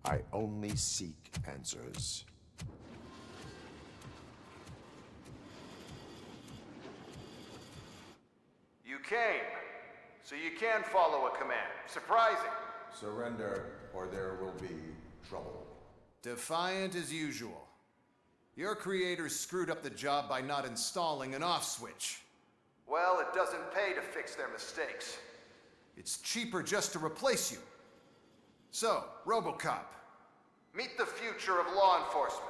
I only seek answers. You came, so you can follow a command. Surprising. Surrender, or there will be trouble. Defiant as usual. Your creators screwed up the job by not installing an off switch. Well, it doesn't pay to fix their mistakes. It's cheaper just to replace you. So, Robocop, meet the future of law enforcement.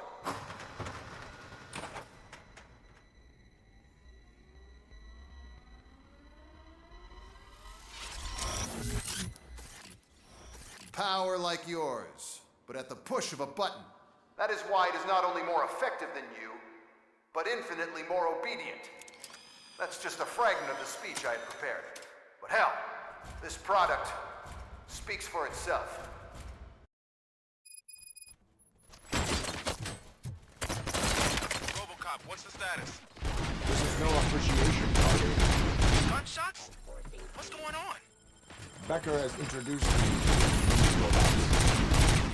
Power like yours, but at the push of a button. That is why it is not only more effective than you, but infinitely more obedient. That's just a fragment of the speech I had prepared. But hell, this product speaks for itself. Robocop, what's the status? This is no appreciation party. Gunshots? What's going on? Becker has introduced me to these robots.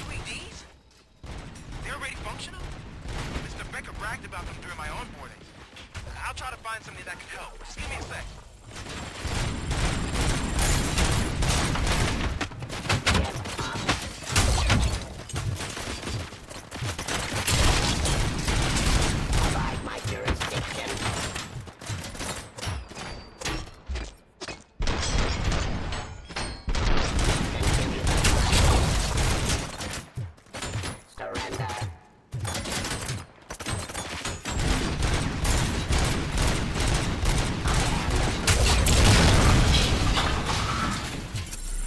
UEDs? They're already functional? Mr. Becker bragged about them during my onboarding. I'll try to find something that can help. Just give me a sec. Abide my jurisdiction. Surrender.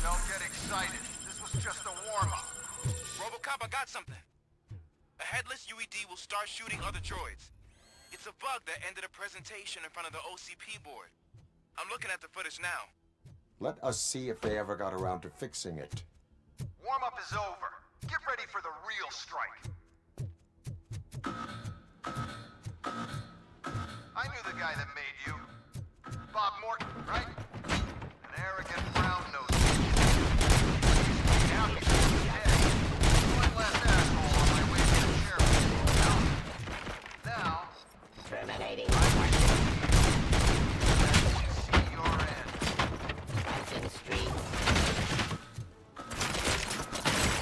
Don't get excited. This was just a warm-up. Robocop, I got something. A headless UED will start shooting other droids. It's a bug that ended a presentation in front of the OCP board. I'm looking at the footage now. Let us see if they ever got around to fixing it. Warm-up is over. Get ready for the real strike. I knew the guy that made you. Bob Morton, right? An arrogant brown-nosed now he's dead. One last asshole on my way to the sheriff. Now, Terminating I operations. see your end. Hudson Street.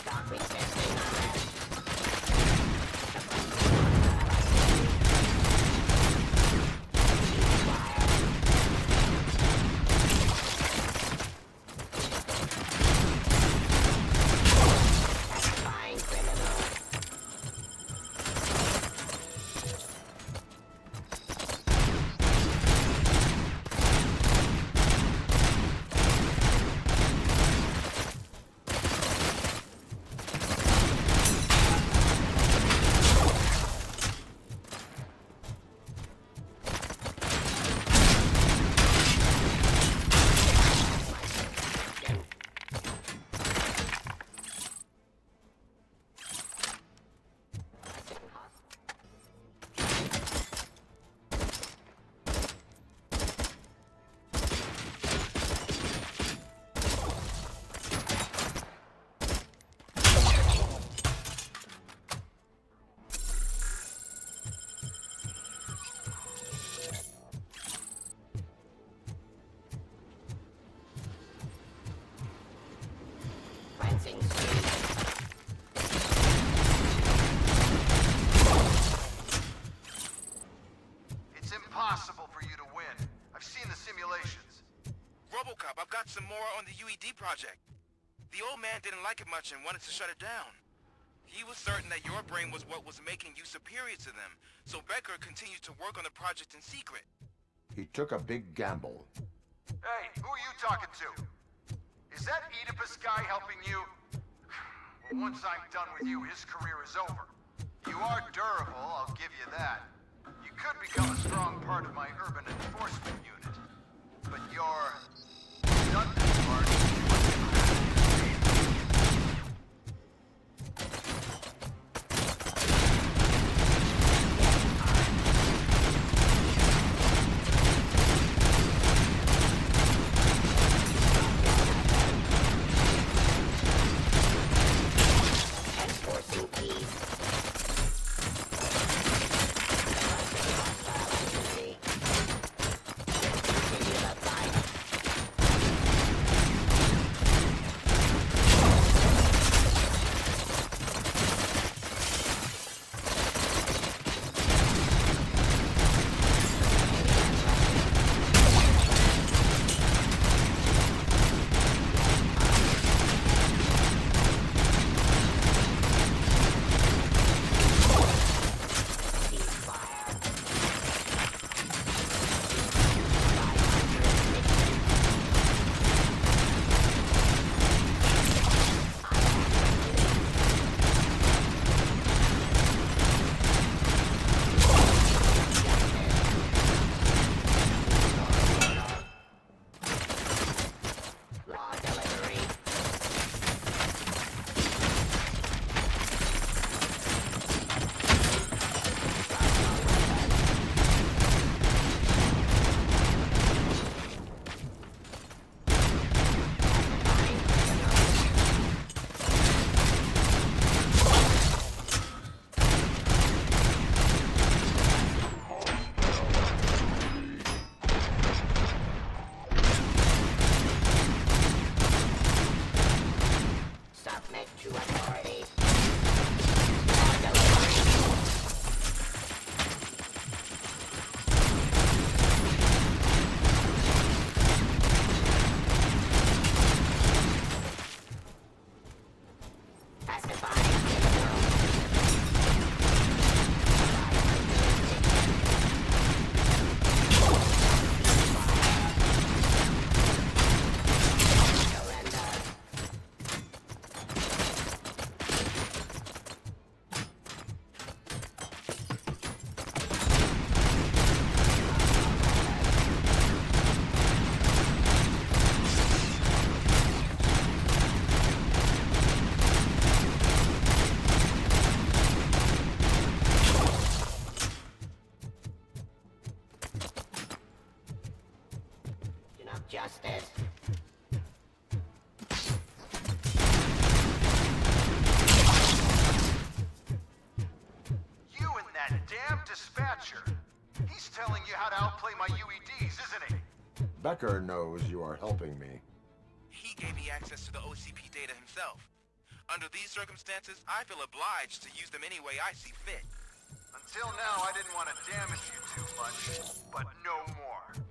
Stop resisting arrest. Satisfying criminal. Lansing Street. It's impossible for you to win. I've seen the simulations. Robocop, I've got some more on the UED project. The old man didn't like it much and wanted to shut it down. He was certain that your brain was what was making you superior to them, so Becker continued to work on the project in secret. He took a big gamble. Hey, who are you talking to? Is that Oedipus guy helping you? Well, once I'm done with you, his career is over. You are durable, I'll give you that. You could become a strong part of my urban enforcement unit. But your redundant part justice. You and that damn dispatcher. He's telling you how to outplay my UEDs, isn't he? Becker knows you are helping me. He gave me access to the OCP data himself. Under these circumstances, I feel obliged to use them any way I see fit. Until now, I didn't want to damage you too much, but no more.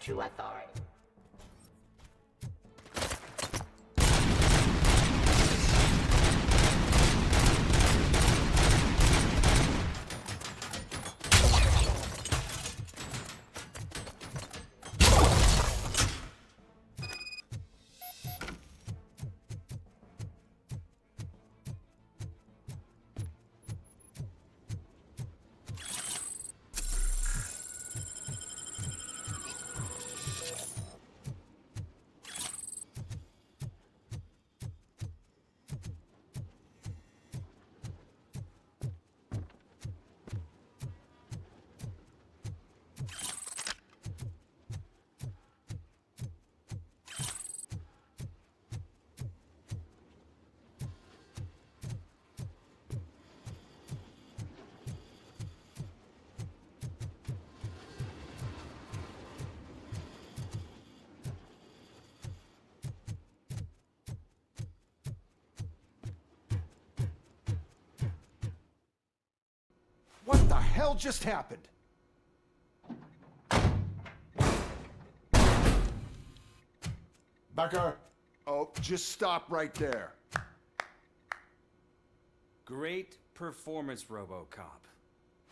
to authority. What the hell just happened? Becker, Oh, just stop right there. Great performance, Robocop.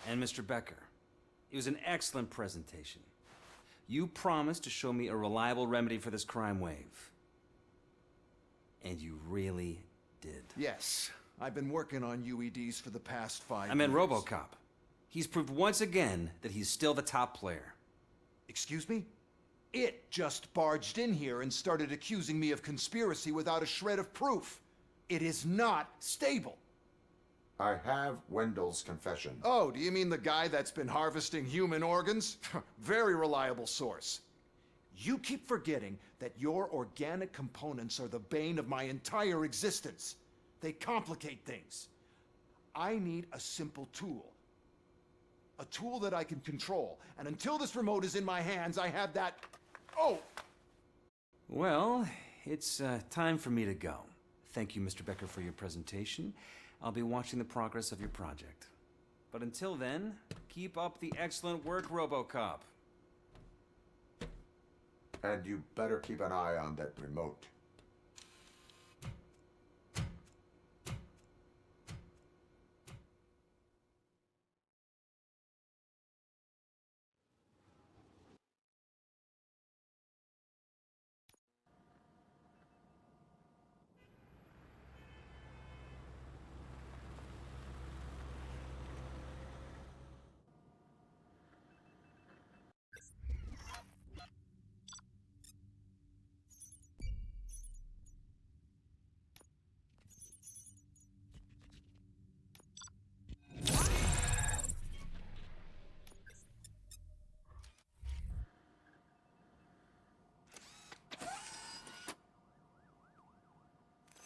And Mr. Becker, it was an excellent presentation. You promised to show me a reliable remedy for this crime wave. And you really did. Yes, I've been working on UEDs for the past 5 I meant years. Robocop. He's proved once again that he's still the top player. Excuse me? It just barged in here and started accusing me of conspiracy without a shred of proof. It is not stable. I have Wendell's confession. Oh, do you mean the guy that's been harvesting human organs? Very reliable source. You keep forgetting that your organic components are the bane of my entire existence. They complicate things. I need a simple tool. A tool that I can control. And until this remote is in my hands, I have that... Oh! Well, it's time for me to go. Thank you, Mr. Becker, for your presentation. I'll be watching the progress of your project. But until then, keep up the excellent work, Robocop. And you better keep an eye on that remote.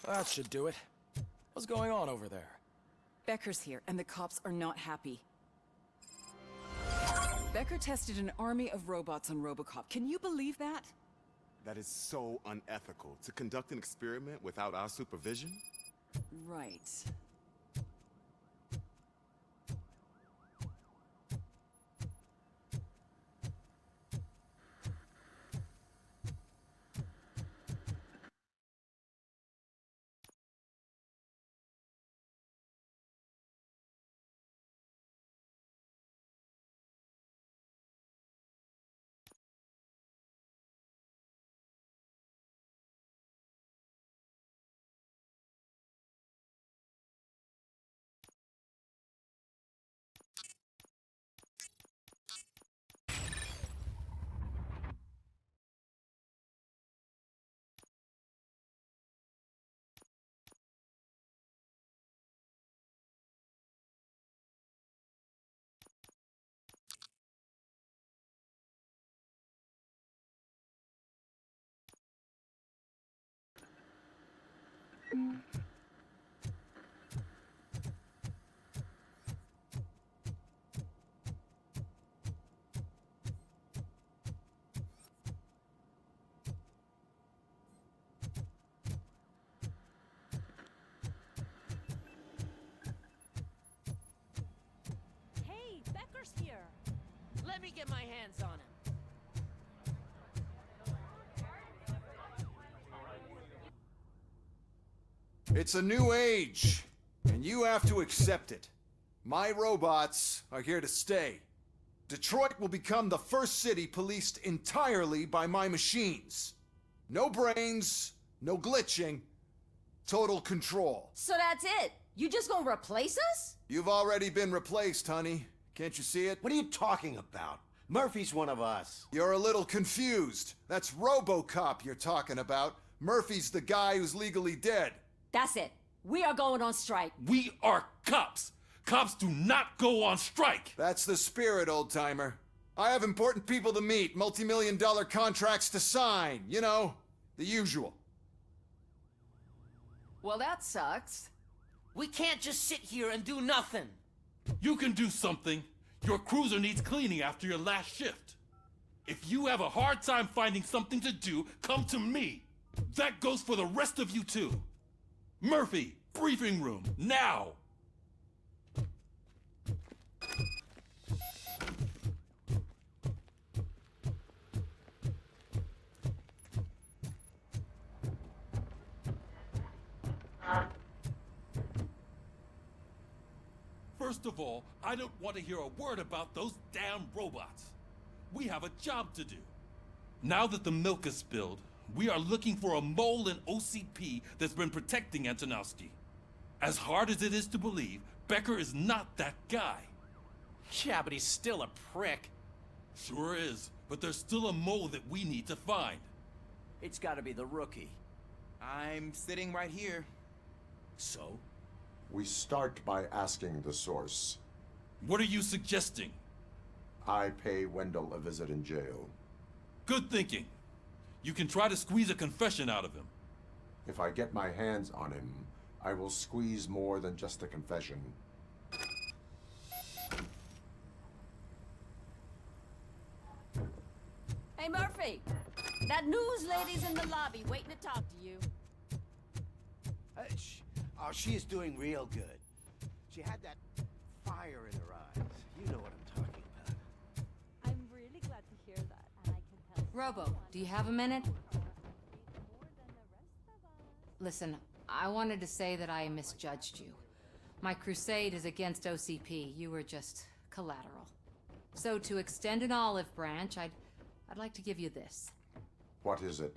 That should do it. What's going on over there? Becker's here, and the cops are not happy. Becker tested an army of robots on Robocop. Can you believe that? That is so unethical. To conduct an experiment without our supervision? Right. Hey, Becker's here. Let me get my hands on him. It's a new age, and you have to accept it. My robots are here to stay. Detroit will become the first city policed entirely by my machines. No brains, no glitching, total control. So that's it? You just gonna replace us? You've already been replaced, honey. Can't you see it? What are you talking about? Murphy's one of us. You're a little confused. That's Robocop you're talking about. Murphy's the guy who's legally dead. That's it. We are going on strike. We are cops. Cops do not go on strike. That's the spirit, old-timer. I have important people to meet, multi-million-dollar contracts to sign. You know, the usual. Well, that sucks. We can't just sit here and do nothing. You can do something. Your cruiser needs cleaning after your last shift. If you have a hard time finding something to do, come to me. That goes for the rest of you too. Murphy, briefing room, now! First of all, I don't want to hear a word about those damn robots. We have a job to do. Now that the milk is spilled, we are looking for a mole in OCP that's been protecting Antonowski. As hard as it is to believe, Becker is not that guy. Yeah, but he's still a prick. Sure is, but there's still a mole that we need to find. It's gotta be the rookie. I'm sitting right here. So? We start by asking the source. What are you suggesting? I pay Wendell a visit in jail. Good thinking. You can try to squeeze a confession out of him. If I get my hands on him, I will squeeze more than just a confession. Hey, Murphy! That news lady's in the lobby waiting to talk to you. She is doing real good. She had that fire in her eyes. You know what I'm talking about. I'm really glad to hear that, and I can tell. Robo, do you have a minute? Listen, I wanted to say that I misjudged you. My crusade is against OCP. You were just collateral. So to extend an olive branch, I'd like to give you this. What is it?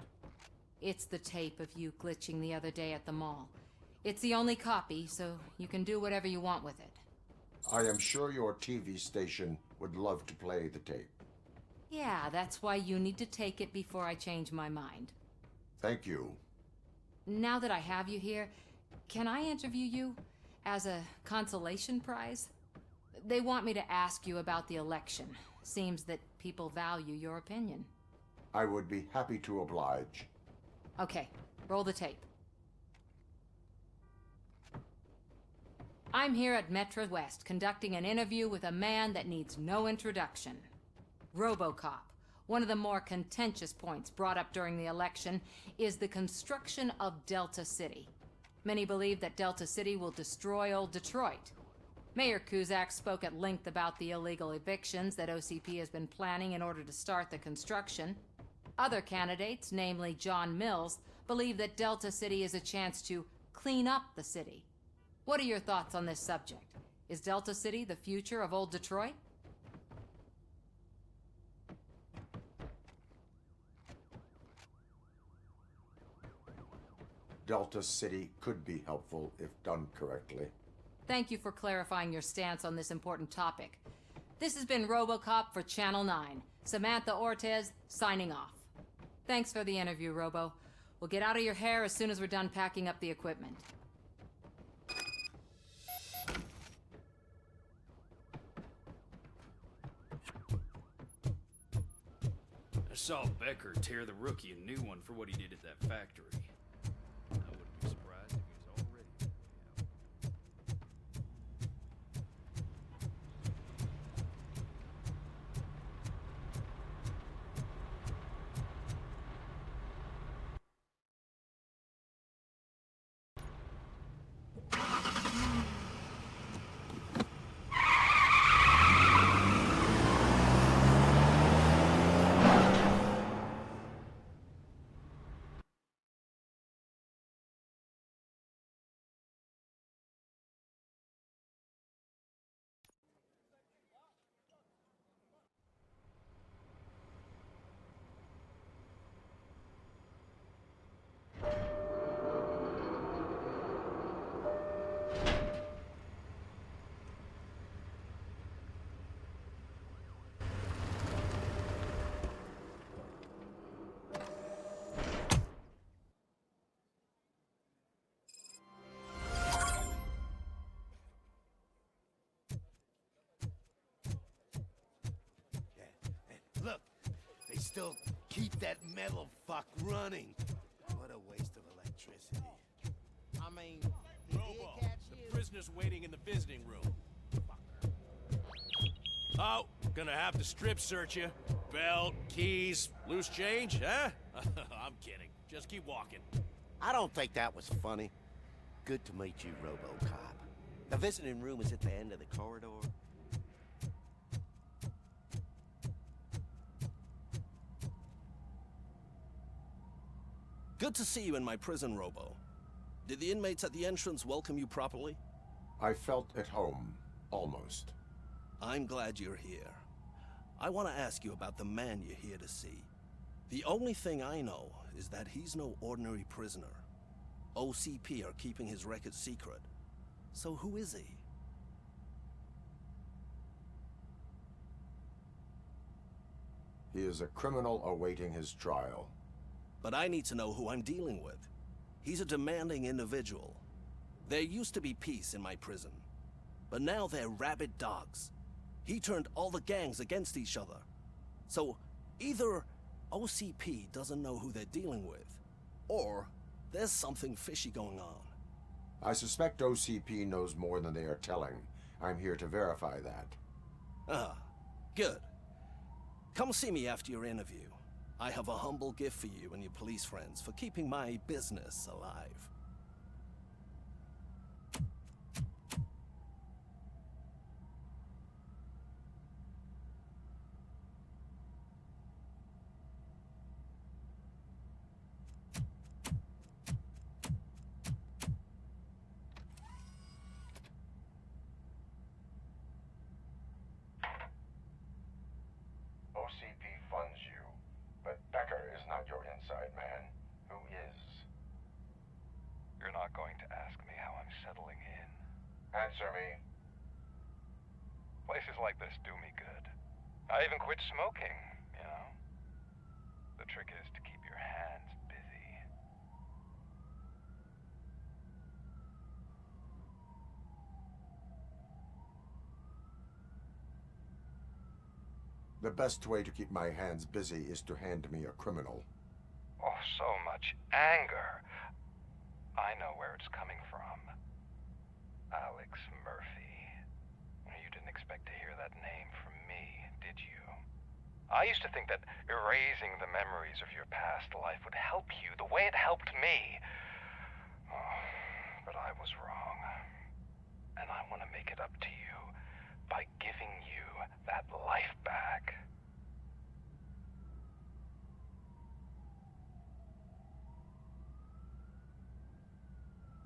It's the tape of you glitching the other day at the mall. It's the only copy, so you can do whatever you want with it. I am sure your TV station would love to play the tape. Yeah, that's why you need to take it before I change my mind. Thank you. Now that I have you here, can I interview you as a consolation prize? They want me to ask you about the election. Seems that people value your opinion. I would be happy to oblige. Okay, roll the tape. I'm here at Metro West conducting an interview with a man that needs no introduction. Robocop. One of the more contentious points brought up during the election is the construction of Delta City. Many believe that Delta City will destroy old Detroit. Mayor Cusack spoke at length about the illegal evictions that OCP has been planning in order to start the construction. Other candidates, namely John Mills, believe that Delta City is a chance to clean up the city. What are your thoughts on this subject? Is Delta City the future of old Detroit? Delta City could be helpful if done correctly. Thank you for clarifying your stance on this important topic. This has been Robocop for Channel 9. Samantha Ortez, signing off. Thanks for the interview, Robo. We'll get out of your hair as soon as we're done packing up the equipment. I saw Becker tear the rookie a new one for what he did at that factory. I wouldn't be surprised if he was already... Look, they still keep that metal fuck running. What a waste of electricity. I mean, he did catch you. The prisoner's waiting in the visiting room. Oh, gonna have to strip search you. Belt, keys, loose change, huh? I'm kidding. Just keep walking. I don't think that was funny. Good to meet you, Robocop. The visiting room is at the end of the corridor. Good to see you in my prison, Robo. Did the inmates at the entrance welcome you properly? I felt at home. Almost. I'm glad you're here. I want to ask you about the man you're here to see. The only thing I know is that he's no ordinary prisoner. OCP are keeping his record secret. So who is he? He is a criminal awaiting his trial. But I need to know who I'm dealing with. He's a demanding individual. There used to be peace in my prison, but now they're rabid dogs. He turned all the gangs against each other. So either OCP doesn't know who they're dealing with, or there's something fishy going on. I suspect OCP knows more than they are telling. I'm here to verify that. Ah, good. Come see me after your interview. I have a humble gift for you and your police friends for keeping my business alive. OCP funds you, but Becker is not your inside man. Who is? You're not going to ask me how I'm settling in. Answer me. Places like this do me good. I even quit smoking, you know? The trick is to keep your hands busy. The best way to keep my hands busy is to hand me a criminal. Oh, so much anger. I know where it's coming from. Alex Murphy. You didn't expect to hear that name from me, did you? I used to think that erasing the memories of your past life would help you the way it helped me. Oh, but I was wrong. And I want to make it up to you by giving you that life back.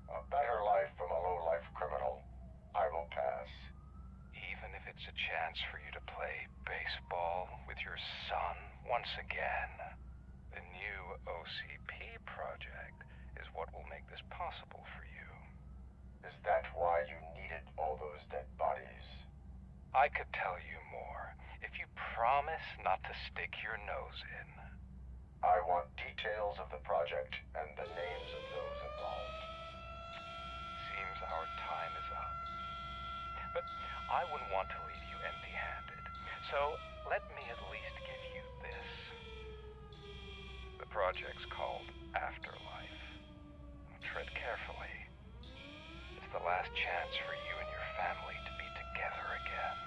A better life from a low-life criminal. I will pass. Even if it's a chance for you to play baseball with your son once again. The new OCP project is what will make this possible for you. Is that why you needed all those dead bodies? I could tell you more if you promise not to stick your nose in. I want details of the project and the names of those involved. Seems our time is up. But I wouldn't want to leave you empty-handed. So let me at least give you this. The project's called Afterlife. Tread carefully. It's the last chance for you and your family to be together again.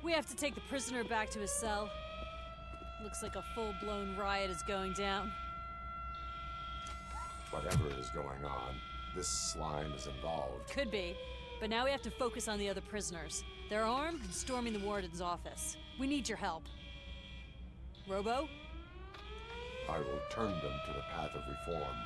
We have to take the prisoner back to his cell. Looks like a full-blown riot is going down. Whatever is going on, this slime is involved. Could be, but now we have to focus on the other prisoners. They're armed and storming the warden's office. We need your help. Robo? I will turn them to the path of reform.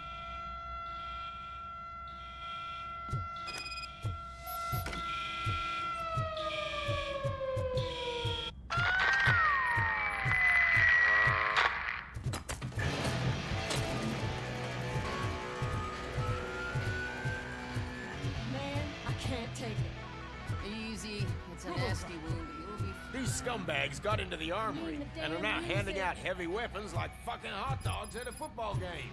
These scumbags got into the armory and are now handing out heavy weapons like fucking hot dogs at a football game.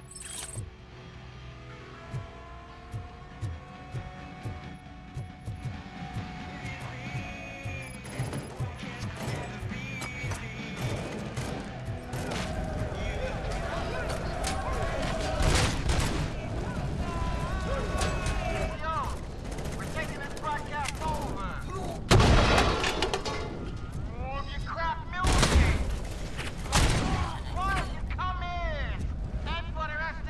Why don't you come in? And for the rest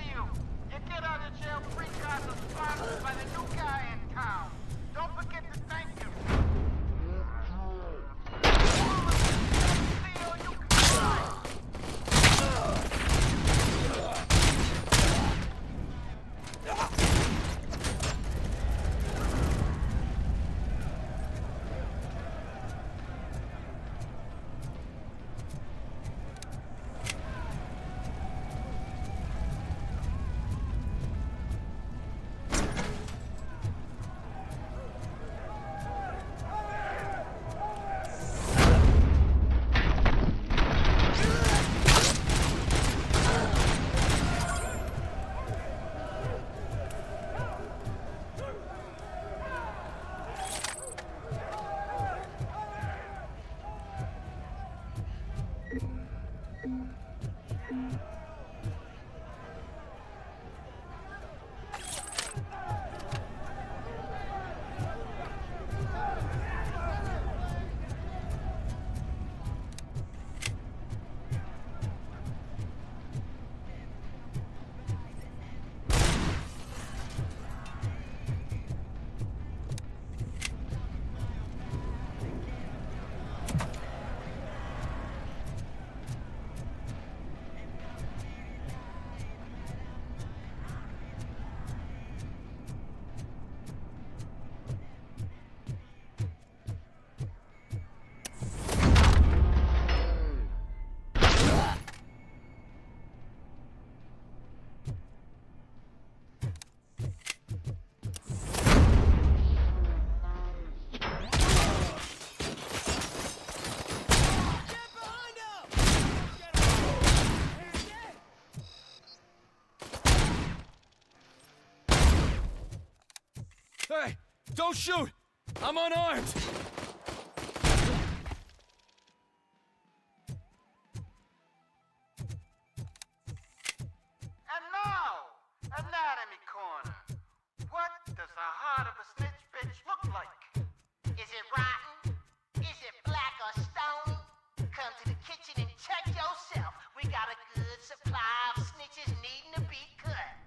Don't shoot! I'm unarmed! And now, Anatomy Corner. What does the heart of a snitch bitch look like? Is it rotten? Is it black or stony? Come to the kitchen and check yourself. We got a good supply of snitches needing to be cut.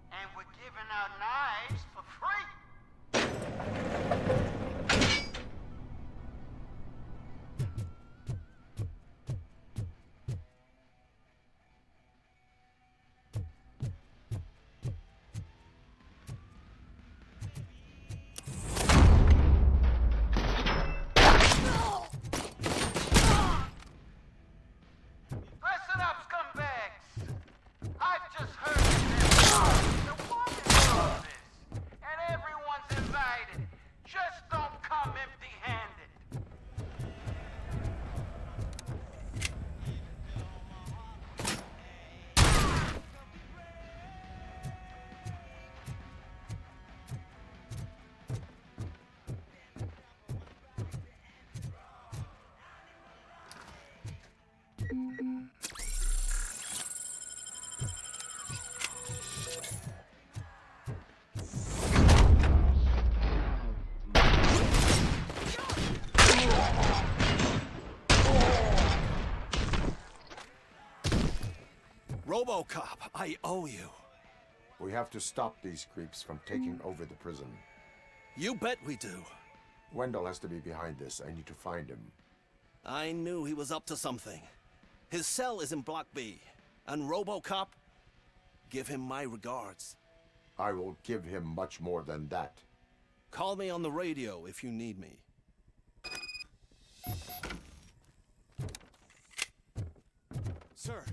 And we're giving out knives for free. Listen up, scumbags! I've just heard that the woman does this, and everyone's invited. Just don't come empty-handed. Robocop, I owe you. We have to stop these creeps from taking over the prison. You bet we do. Wendell has to be behind this. I need to find him. I knew he was up to something. His cell is in Block B. And Robocop, give him my regards. I will give him much more than that. Call me on the radio if you need me. Sir,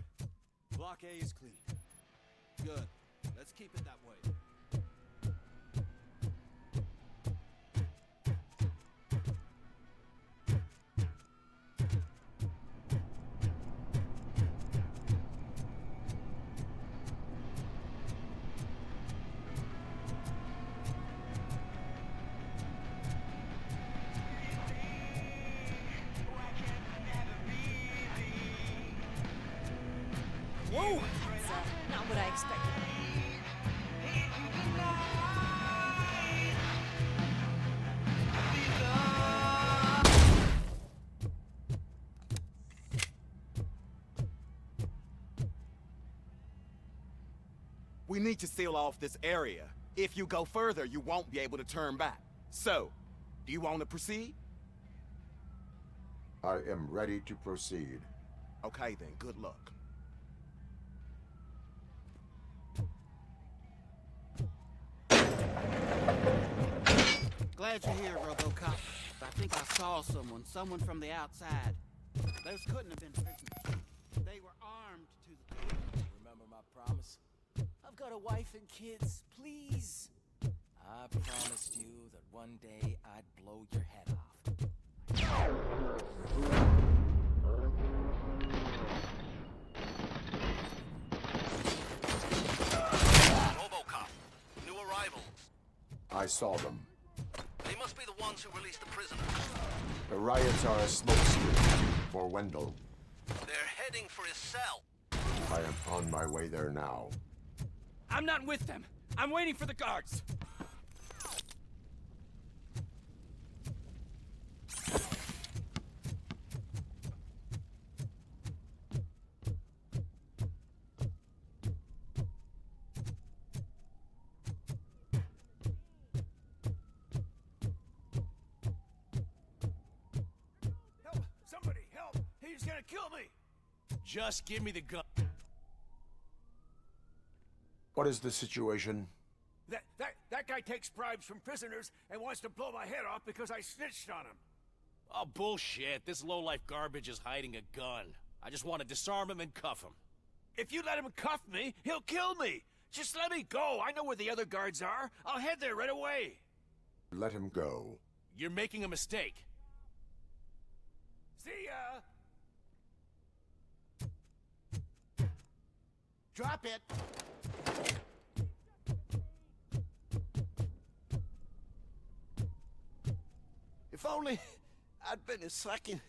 Block A is clean. Good. Let's keep it that way. Whoa! That's not what I expected. We need to seal off this area. If you go further, you won't be able to turn back. So, do you want to proceed? I am ready to proceed. Okay then, good luck. Glad you're here, Robocop. I think I saw someone from the outside. Those couldn't have been prisoners. They were armed to the teeth. Remember my promise? I've got a wife and kids, please. I promised you that one day I'd blow your head off. Robocop, new arrivals. I saw them. They must be the ones who released the prisoners. The riots are a smokescreen for Wendell. They're heading for his cell. I am on my way there now. I'm not with them. I'm waiting for the guards. Help! Somebody help! He's gonna kill me! Just give me the gun. What is the situation? That guy takes bribes from prisoners and wants to blow my head off because I snitched on him. Oh, bullshit. This lowlife garbage is hiding a gun. I just want to disarm him and cuff him. If you let him cuff me, he'll kill me. Just let me go. I know where the other guards are. I'll head there right away. Let him go. You're making a mistake. See ya! Drop it. only I'd been a second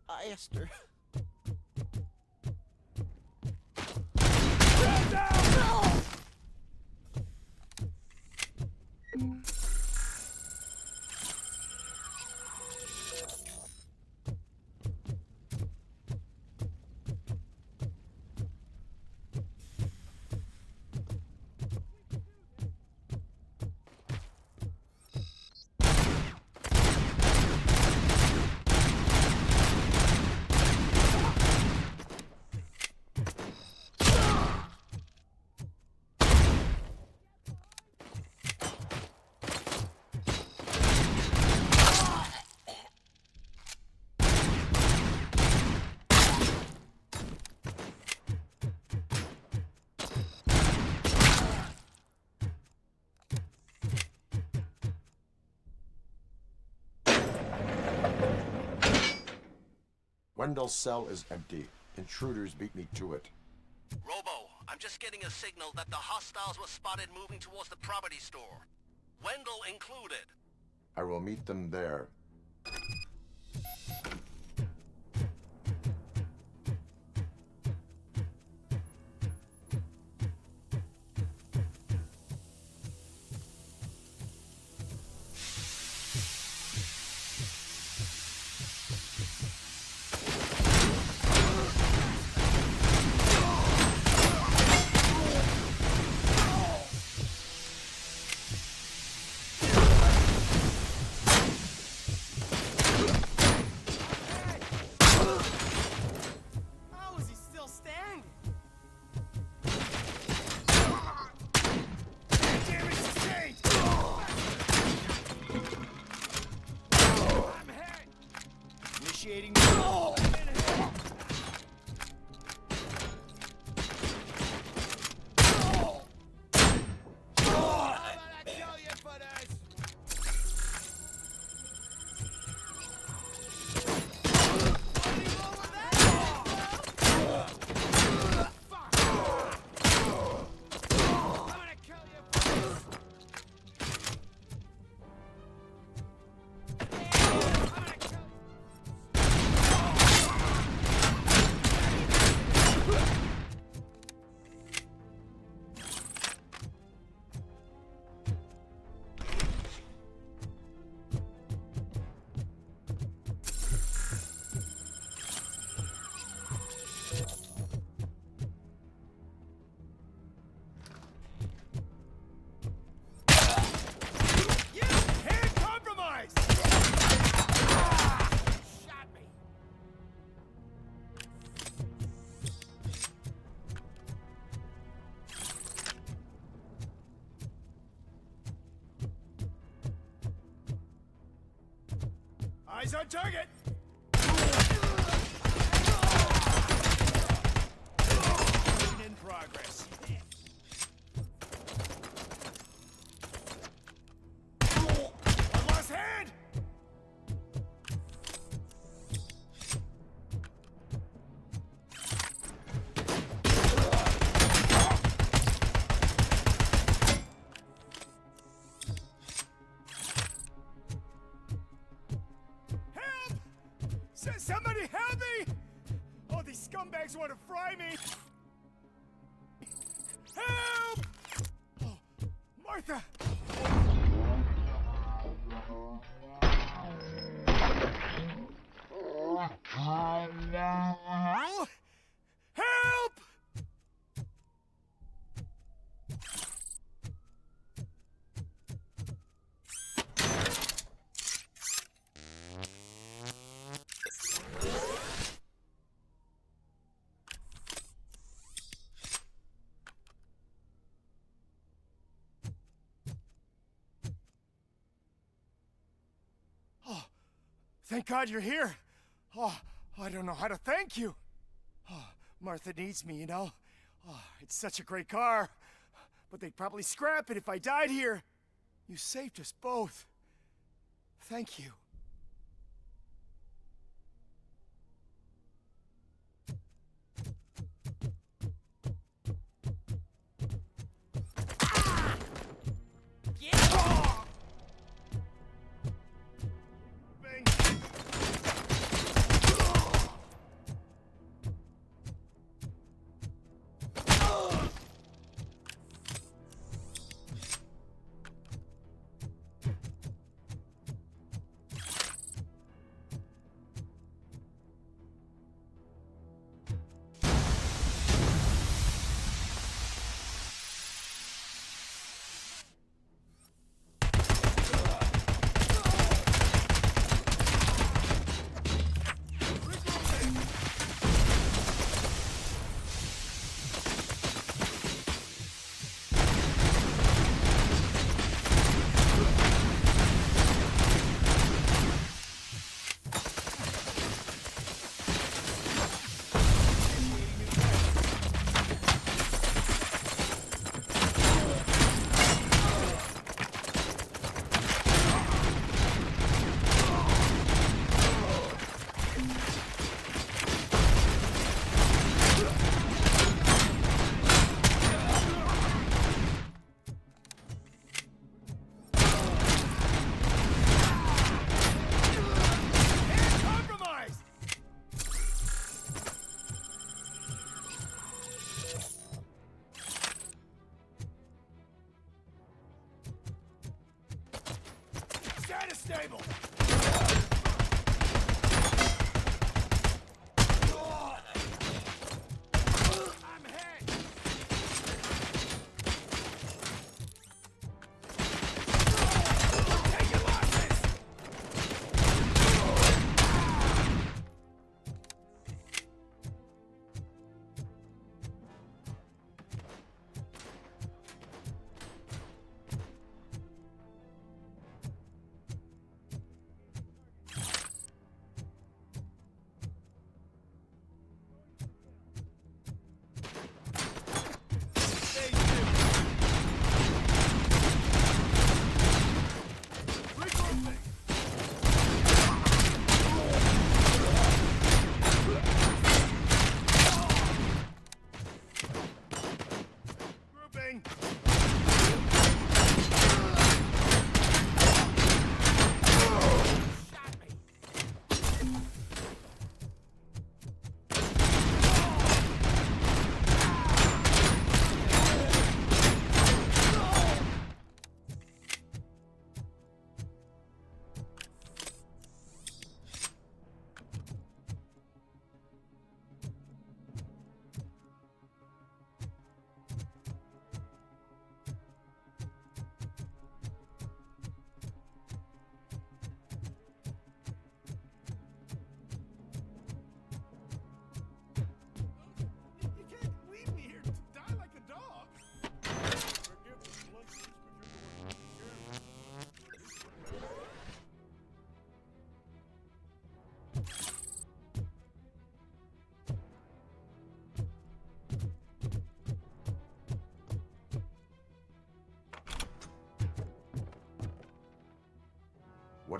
faster. Wendell's cell is empty. Intruders beat me to it. Robo, I'm just getting a signal that the hostiles were spotted moving towards the property store. Wendell included. I will meet them there. Eyes on target! In progress. I lost hand! Somebody help me! Oh, these scumbags want to fry me! Help! Oh, Martha! Help! Thank God you're here. Oh, I don't know how to thank you. Oh, Martha needs me, you know. Oh, it's such a great car. But they'd probably scrap it if I died here. You saved us both. Thank you.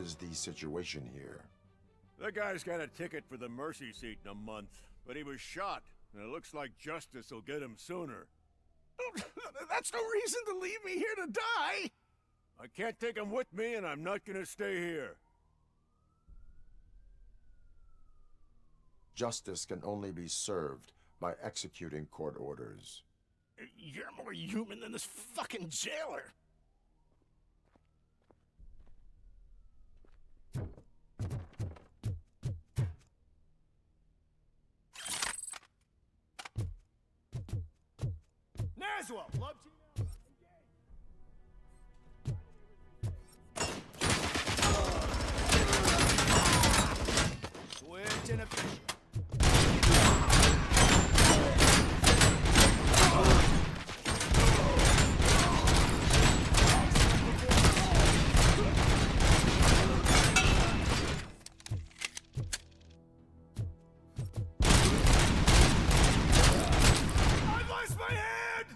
is the situation here? The guy's got a ticket for the mercy seat in a month, but he was shot, and it looks like justice will get him sooner. That's no reason to leave me here to die! I can't take him with me, and I'm not gonna stay here. Justice can only be served by executing court orders. You're more human than this fucking jailer! Naswell, love to Switch and efficient. I lost my head!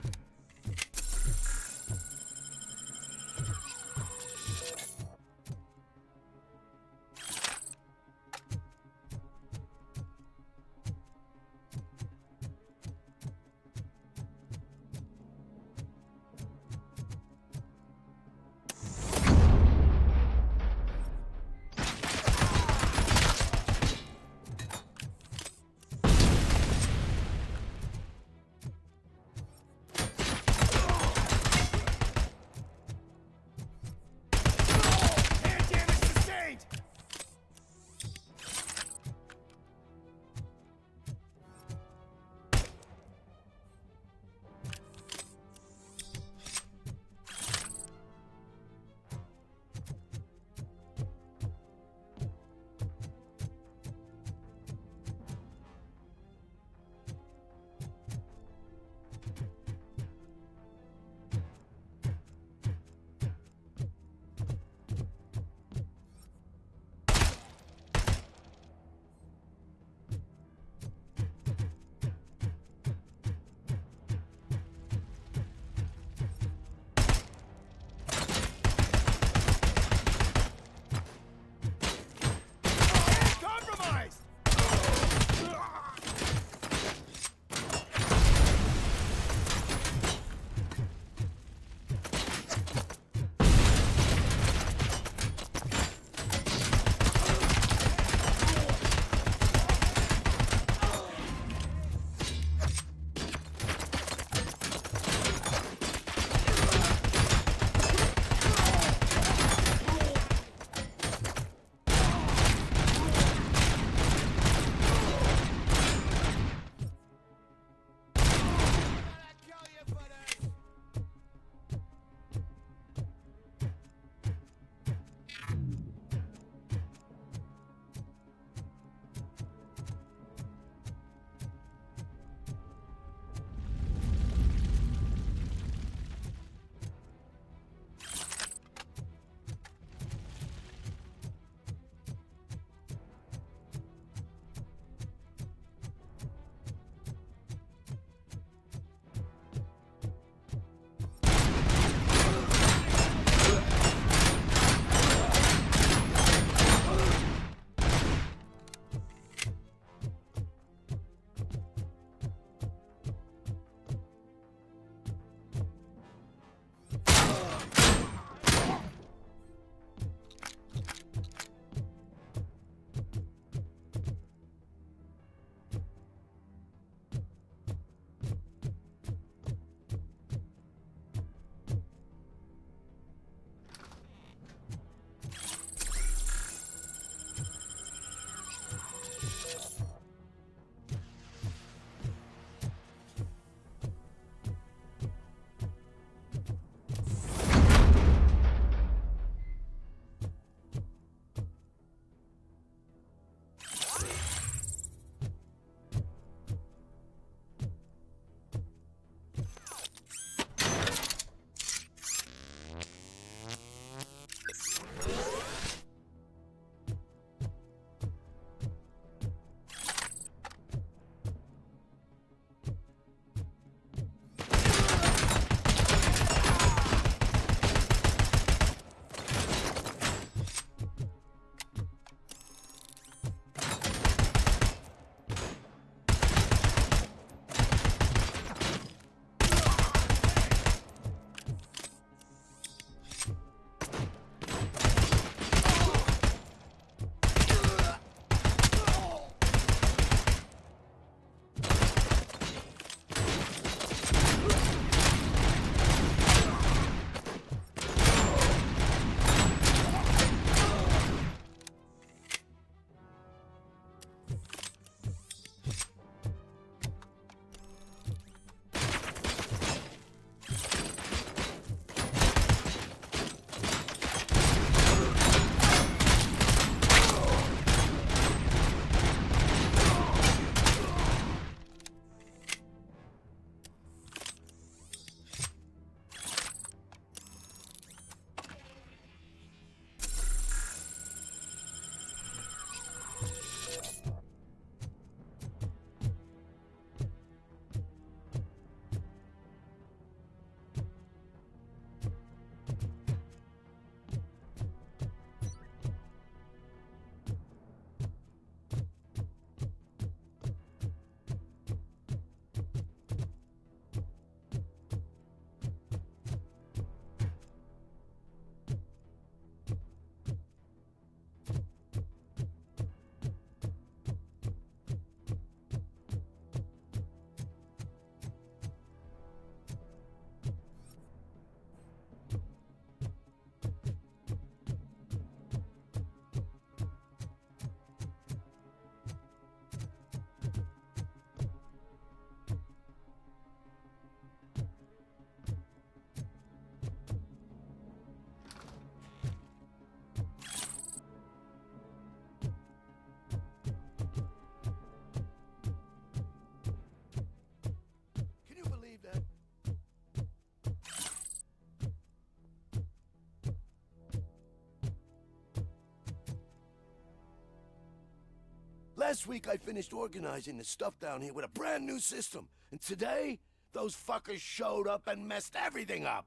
Last week I finished organizing the stuff down here with a brand new system. And today, those fuckers showed up and messed everything up.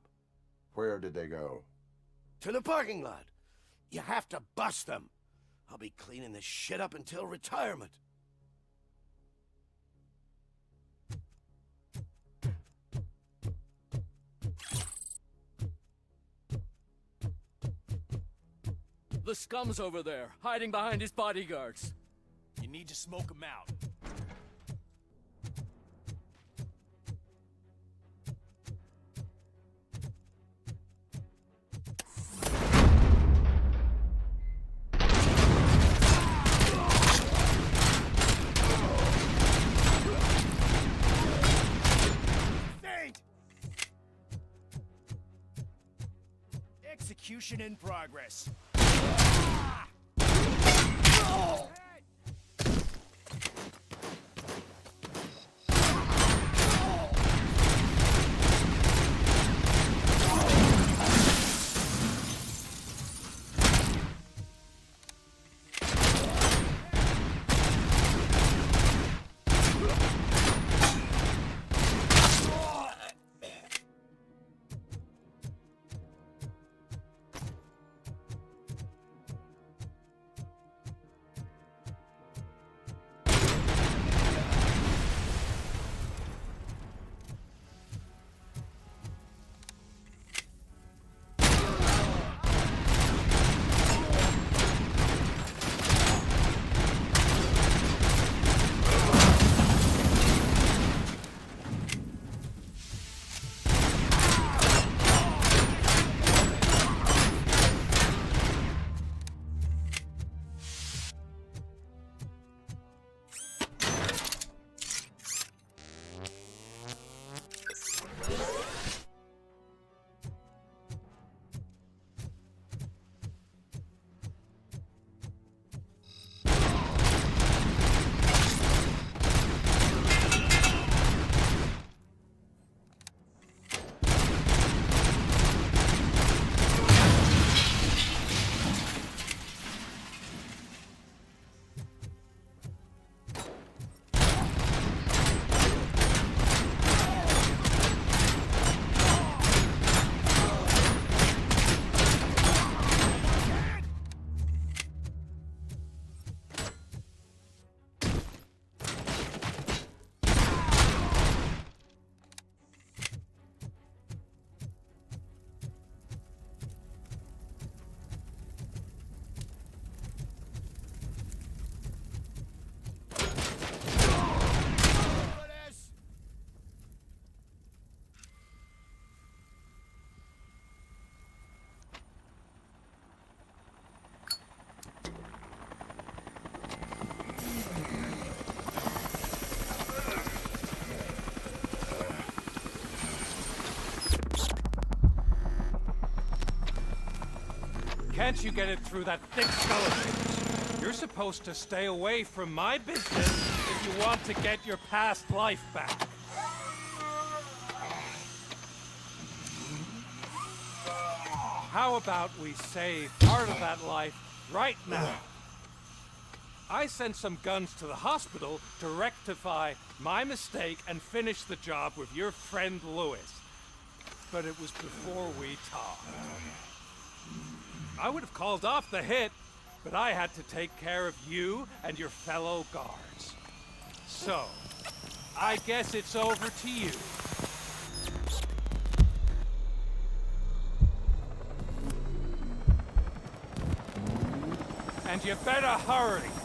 Where did they go? To the parking lot. You have to bust them. I'll be cleaning this shit up until retirement. The scum's over there, hiding behind his bodyguards. You need to smoke him out. Execution in progress. Can't you get it through that thick skull of yours? You're supposed to stay away from my business if you want to get your past life back. How about we save part of that life right now? I sent some guns to the hospital to rectify my mistake and finish the job with your friend Lewis. But it was before we talked. I would have called off the hit, but I had to take care of you and your fellow guards. So, I guess it's over to you. And you better hurry.